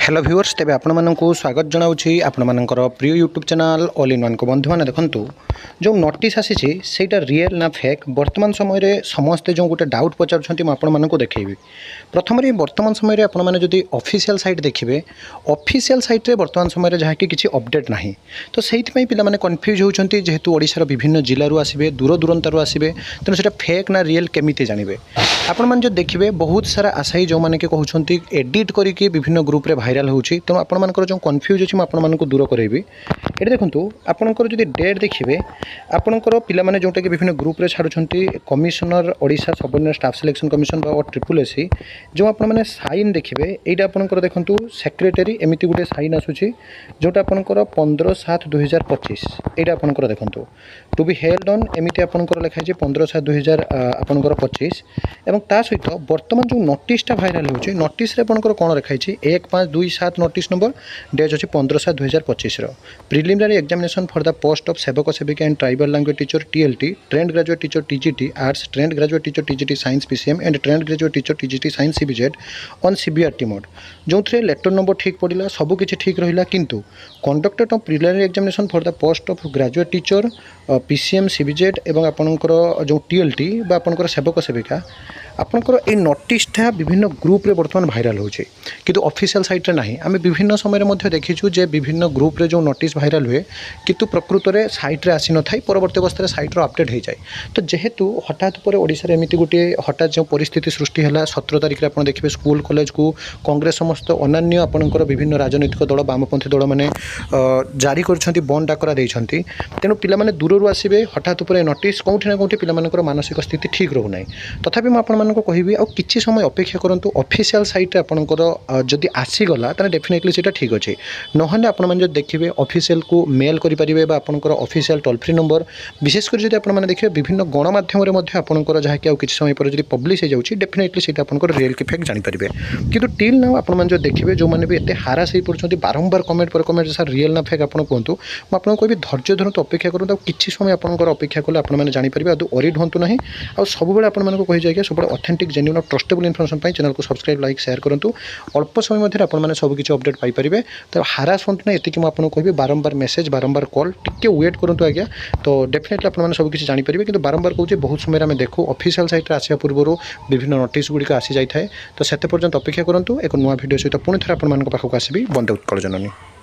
Hello viewers तेज आपण को स्वागत जनाऊँगी आपणकर प्रिय YouTube channel all in one को बंधु मैंने देखूँ जो नोटिस आसी सेटा रियल ना फेक वर्तमान समय समस्ते जो गोटे डाउट पचार मुझे देखी प्रथम वर्तमान समय आपने ऑफिशियल साइट देखिए ऑफिशियल साइट रे वर्तमान समय जहाँकि किसी अपडेट ना तो से पे कन्फ्यूज होती जेहेतु ओडिशार विभिन्न जिलूर आसवे दूर दूरंतारू आसवे तेणु से फेक ना रियल केमी जानवे आपण मैंने जो देखिए बहुत सारा आशायी जो मैंने कहते एडिट करके विभिन्न ग्रुप रे भाइराल होची तेणु आपर जो कन्फ्यूज अच्छी मुझे दूर करेबी ये देखूँ आपंकर जो डेट देखिए आपंकर पिलाने जोटा कि विभिन्न ग्रुप रे छाड़ुंट commissioner Odisha subordinate staff selection commission triple SC जो आपने साइन देखिए यहाँ आपंकर देखूँ सेक्रेटरी एमती गोटे साइन आसूसी जोटा आपंकर 15/7/2025 यहाँ आपंकर देखूँ टू बी हेल्ड ऑन एमती आपंकर लिखाई 15/7/2025 एवं ता सहित वर्तमान जो नोटिसटा भाइराल होची नोटिस आपंकर कौन लिखाई 1527 नोटिस नंबर डेट अच्छी 15/7/2025 preliminary examination for the post of सेवक सेविका and tribal language teacher TLT trained graduate teacher TGT arts trained graduate teacher TGT science PCM and trained graduate teacher TGT science CBZ on CBRT mode जो थे letter number ठीक पड़ा सबकि ठीक रहा किंतु conducted of preliminary examination for the post of graduate teacher PCM CBZ एवं आपंकर जो टीएलटी बा आपंकर सेवक सेविका आपंकर ये नोटिसटा विभिन्न ग्रुप रे वर्तमान भाइराल होचे किंतु ऑफिशियल साइट रे नहीं आम विभिन्न समय देखीचु जे विभिन्न ग्रुप रे जो नोटिस भाइराल हुए किंतु प्रकृत में साइट रे आसी न थाई परवर्ती अवस्था साइट्र अपडेट हो जाए तो जेहेतु हठात पर ओडिशा एमती गोटे हठात जो परिस्थिति सृष्टि है 17 तारिख में आप देखिए स्कूल कॉलेज को कांग्रेस समस्त अन्य आपंकर विभिन्न राजनैतिक दल वामपंथी दल मैंने जारी कर बंद डाकरा देते तेणु पिलाने दूर आसवे हठात पर नोटिस कौटी ना कौटी पिलांकर मानसिक स्थिति ठीक रोना तथापि मुझे कहबी आ कि समय अपेक्षा करूँ ऑफिशियल साइट आपंकर जदि आसीगला तो डेफिनेटली सीटा ठीक अच्छे नहले आपने देखिए ऑफिशियल को मेल करेंगे आपंकर ऑफिशियल टोल फ्री नंबर विशेषकर जब आपने देखिए विभिन्न गणमाध्यम आपंकर जहाँकि किसी समय पर जब पब्लिश हो जाए डेफिनेटली सीटा आपंकर रियल की फेक जानीपारे किंतु टिल ना आपने जो देखिए जो मैंने भी एत हारास हो पड़ते बारंबार कमेंट पर कमेंट सर रियल ना फेक आप कहतु मुझे कहबी धैर्य धरतु अपेक्षा करूँ किसी समय आपंकर अपेक्षा कले आपने जानीपारे आदि वरीड हूँ ना आ सब आपको कही जाए सब ऑथेंटिक जेन्युइन और ट्रस्टेबल इनफॉरमेशन चैनल को सब्सक्राइब लाइक शेयर करूँ अल्प समय मध्य आपने सबकि अपडेट पाइपर तो हारास हूँ ना ये आपको कहबी बारंबार मेसेज बारंबार कॉल टिके वेट करूँ आज्ञा तो डेफिनेटली आपने सबकि जानीपारे कि बारंबार कहूँ बहुत समय आम देखू ऑफिशियल साइट आसा पूर्व विभिन्न नोटिस गुड़िक आसी जाए तो से पर्यंत अपेक्षा करूँ एक नुआ भिडियो सहित पुणी थे आपको आसबि बंदे उत्कल जननी।